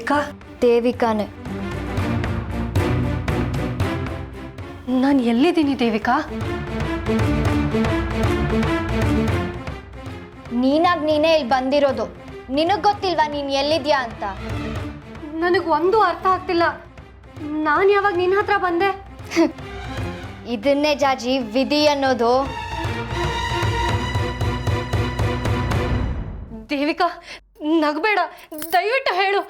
ದೇವಿಕಾ? ದೇವಿಕಾನೆ. ನಾನು ಎಲ್ಲಿದ್ದೀನಿ ದೇವಿಕಾ? ನೀನಾಗ್ ನೀನೇ ಇಲ್ಲಿ ಬಂದಿರೋದು. ನಿನಗ್ ಗೊತ್ತಿಲ್ವಾ ನೀನ್ ಎಲ್ಲಿದ್ಯಾ ಅಂತ? ನನಗೆ ಒಂದು ಅರ್ಥ ಆಗ್ತಿಲ್ಲ. ನಾನು ಯಾವಾಗ ನಿನ್ನ ಹತ್ರ ಬಂದೆ? ಇದನ್ನೇ ಜಾಜಿ ವಿಧಿ ಅನ್ನೋದು. ದೇವಿಕಾ ನಗಬೇಡ, ದಯವಿಟ್ಟು ಹೇಳು.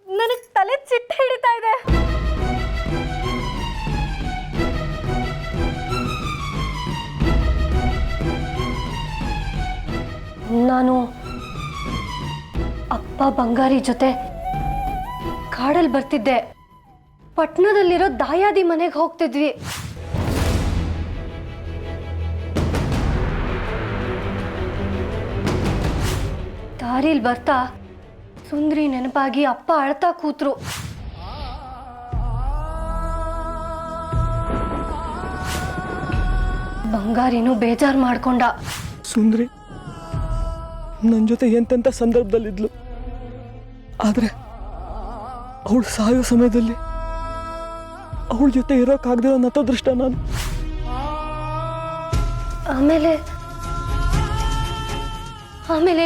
ನನಗೆ ತಲೆ ಚಿಟ್ಟು ಹಿಡಿತಾ ಇದೆ. ನಾನು ಅಪ್ಪ ಬಂಗಾರಿ ಜೊತೆ ಕಾಡಲ್ಲಿ ಬರ್ತಿದ್ದೆ. ಪಟ್ಟಣದಲ್ಲಿರೋ ದಾಯಾದಿ ಮನೆಗೆ ಹೋಗ್ತಿದ್ವಿ. ದಾರಿಲಿ ಬರ್ತಾ ಸುಂದ್ರಿ ನೆನಪಾಗಿ ಅಪ್ಪ ಅಳ್ತಾ ಕೂತ್ರು. ಬಂಗಾರಿನೂ ಬೇಜಾರು ಮಾಡ್ಕೊಂಡ. ಸುಂದ್ರಿ ನನ್ನ ಜೊತೆ ಎಂತೆಂಥ ಸಂದರ್ಭದಲ್ಲಿದ್ಲು, ಆದರೆ ಅವಳು ಸಾಯೋ ಸಮಯದಲ್ಲಿ ಅವಳ ಜೊತೆ ಇರೋಕ್ಕಾಗದಿರೋ ನತದೃಷ್ಟ ನಾನು. ಆಮೇಲೆ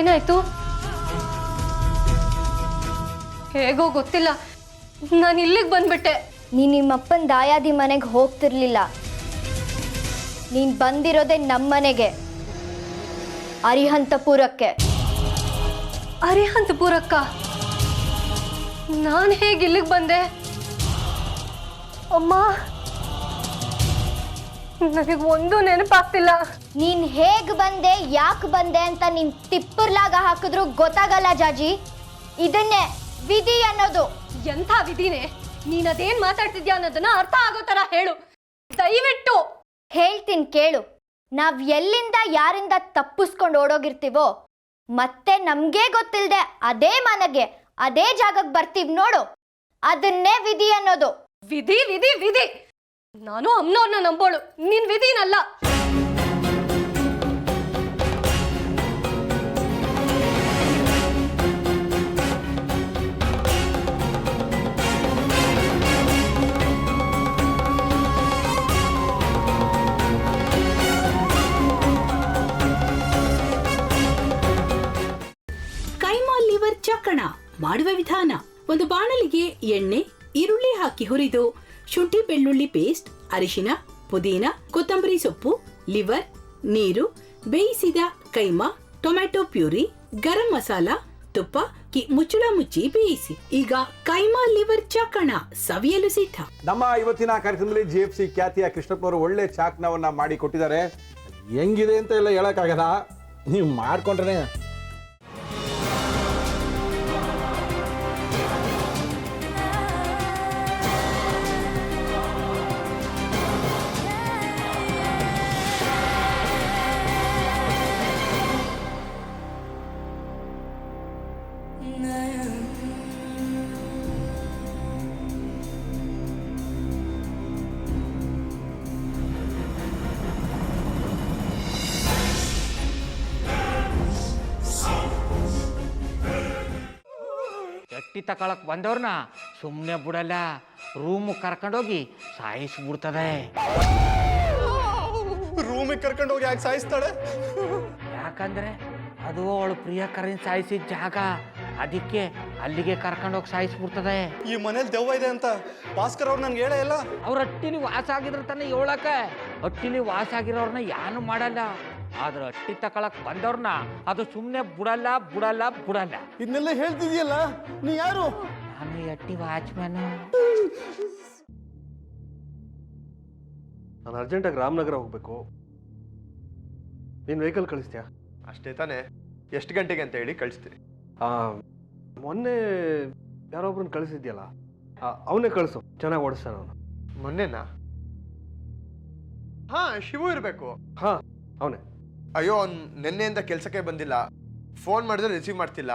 ಏನಾಯ್ತು ಹೇಗೋ ಗೊತ್ತಿಲ್ಲ, ನಾನು ಇಲ್ಲಿಗೆ ಬಂದ್ಬಿಟ್ಟೆ. ನೀನ್ ನಿಮ್ಮಪ್ಪನ ದಾಯಾದಿ ಮನೆಗೆ ಹೋಗ್ತಿರ್ಲಿಲ್ಲ. ನೀನ್ ಬಂದಿರೋದೇ ನಮ್ಮನೆಗೆ, ಅರಿಹಂತಪುರಕ್ಕೆ. ಅರಿಹಂತಪುರಕ್ಕ? ನಾನು ಹೇಗೆ ಇಲ್ಲಿಗೆ ಬಂದೆ? ಅಮ್ಮ, ನನಗೆ ಒಂದು ನೆನಪಾಗ್ತಿಲ್ಲ. ನೀನ್ ಹೇಗ್ ಬಂದೆ, ಯಾಕೆ ಬಂದೆ ಅಂತ ನೀನ್ ತಿಪ್ಪರ್ಲಾಗ ಹಾಕಿದ್ರು ಗೊತ್ತಾಗಲ್ಲ ಜಾಜಿ. ಇದನ್ನೇ ವಿಧಿ ಅನ್ನೋದು. ಎಂಥ ವಿಧಿನೇ? ನೀನ್ ಅದೇನ್ ಮಾತಾಡ್ತಿದ್ಯಾ ಅನ್ನೋದನ್ನ ಅರ್ಥ ಆಗೋ ತರ ಹೇಳು ದಯವಿಟ್ಟು. ಹೇಳ್ತೀನಿ ಕೇಳು. ನಾವ್ ಎಲ್ಲಿಂದ ಯಾರಿಂದ ತಪ್ಪಿಸ್ಕೊಂಡು ಓಡೋಗಿರ್ತೀವೋ ಮತ್ತೆ ನಮ್ಗೆ ಗೊತ್ತಿಲ್ದೆ ಅದೇ ಮನೆಗೆ ಅದೇ ಜಾಗಕ್ಕೆ ಬರ್ತೀವಿ ನೋಡು, ಅದನ್ನೇ ವಿಧಿ ಅನ್ನೋದು. ವಿಧಿ ವಿಧಿ ವಿಧಿ? ನಾನು ಅಮ್ಮನವ್ರನ್ನ ನಂಬೋಳು, ನೀನ್ ವಿಧಿನಲ್ಲ. ಕೈಮಾ ಲಿವರ್ ಚಕ್ಕಣ ಮಾಡುವ ವಿಧಾನ: ಒಂದು ಬಾಣಲಿಗೆ ಎಣ್ಣೆ, ಈರುಳ್ಳಿ ಹಾಕಿ ಹುರಿದು ಶುಂಠಿ ಬೆಳ್ಳುಳ್ಳಿ ಪೇಸ್ಟ್, ಅರಿಶಿನ, ಪುದೀನ, ಕೊತ್ತಂಬರಿ ಸೊಪ್ಪು, ಲಿವರ್, ನೀರು, ಬೇಯಿಸಿದ ಕೈಮಾ, ಟೊಮ್ಯಾಟೊ ಪ್ಯೂರಿ, ಗರಂ ಮಸಾಲ, ತುಪ್ಪ ಮುಚ್ಚಳ ಮುಚ್ಚಿ ಬೇಯಿಸಿ. ಈಗ ಕೈಮಾ ಲಿವರ್ ಚಾಕಣ ಸವಿಯಲು ಸಿದ್ಧ. ನಮ್ಮ ಇವತ್ತಿನ ಕಾರ್ಯಕ್ರಮದಲ್ಲಿ GFC ಖ್ಯಾತಿಯ ಕೃಷ್ಣಪ್ಪನವರು ಒಳ್ಳೆ ಚಾಕ್ನವನ್ನ ಮಾಡಿ ಕೊಟ್ಟಿದ್ದಾರೆ. ಹೆಂಗಿದೆ ಅಂತ ಎಲ್ಲ ಹೇಳಕ್ಕಾಗಲ್ಲ, ನೀವು ಮಾಡ್ಕೊಂಡ್ರೆ. ಎಟ್ಟಿ ತಕೊಳಕ್ ಬಂದವ್ರನ್ನ ಸುಮ್ಮನೆ ಬಿಡಲ್ಲ, ರೂಮ್ ಕರ್ಕೊಂಡೋಗಿ ಸಾಯಿಸ್ಬಿಡ್ತದೆ. ರೂಮಿಗೆ ಕರ್ಕೊಂಡೋಗಿ ಯಾಕೆ ಸಾಯಿಸ್ತಾಳೆ? ಯಾಕಂದ್ರೆ ಅದು ಅವಳು ಪ್ರಿಯಕರನ್ ಸಾಯಿಸಿದ ಜಾಗ, ಅದಕ್ಕೆ ಅಲ್ಲಿಗೆ ಕರ್ಕೊಂಡೋಗಿ ಸಾಯಿಸ್ಬಿಡ್ತದೆ. ಈ ಮನೇಲಿ ದೆವ್ವ ಇದೆ ಅಂತ ಭಾಸ್ಕರ್ ಅವ್ರು ನನ್ಗೆ ಹೇಳೇ ಇಲ್ಲ. ಅವ್ರ ಹಟ್ಟಿಲಿ ವಾಸ ಆಗಿದ್ರ ತಾನೆ ಹೇಳಕ. ಹಟ್ಟಿಲಿ ವಾಸ ಆಗಿರೋರ್ನ ಯಾನು ಮಾಡಲ್ಲ, ಆದ್ರೆ ಹಟ್ಟಿ ತಕೊಳಕ್ ಬಂದವ್ರನ್ನ ಅದು ಸುಮ್ಮನೆ ಬಿಡಲ್ಲ ಬಿಡಲ್ಲ ಬಿಡಲ್ಲ. ಇದನ್ನೆಲ್ಲ ಹೇಳ್ತಿದ್ಯಲ್ಲ, ನೀ ಯಾರು? ನಾನು ಹಟ್ಟಿ ವಾಚ್ಮ್ಯಾನ್. ನಾನು ಅರ್ಜೆಂಟಾಗಿ ರಾಮನಗರ ಹೋಗ್ಬೇಕು. ನೀನು ವೆಹಿಕಲ್ ಕಳಿಸ್ತೀಯಾ? ಅಷ್ಟೇ ತಾನೇ. ಎಷ್ಟು ಗಂಟೆಗೆ ಅಂತ ಹೇಳಿ ಕಳಿಸ್ತೀನಿ. ಮೊನ್ನೆ ಯಾರೊಬ್ರನ್ನ ಕಳಿಸಿದ್ಯಲ್ಲ, ಅವನೇ ಕಳಿಸು, ಚೆನ್ನಾಗಿ ಓಡಿಸ್ತಾನ ಅವನು. ಮೊನ್ನೆನಾ? ಹಾ, ಶಿವು ಇರಬೇಕು. ಹಾ, ಅವನೇ. ಅಯ್ಯೋ, ಅವ್ನು ನಿನ್ನೆಯಿಂದ ಕೆಲಸಕ್ಕೆ ಬಂದಿಲ್ಲ. ಫೋನ್ ಮಾಡಿದ್ರೆ ರಿಸೀವ್ ಮಾಡ್ತಿಲ್ಲ.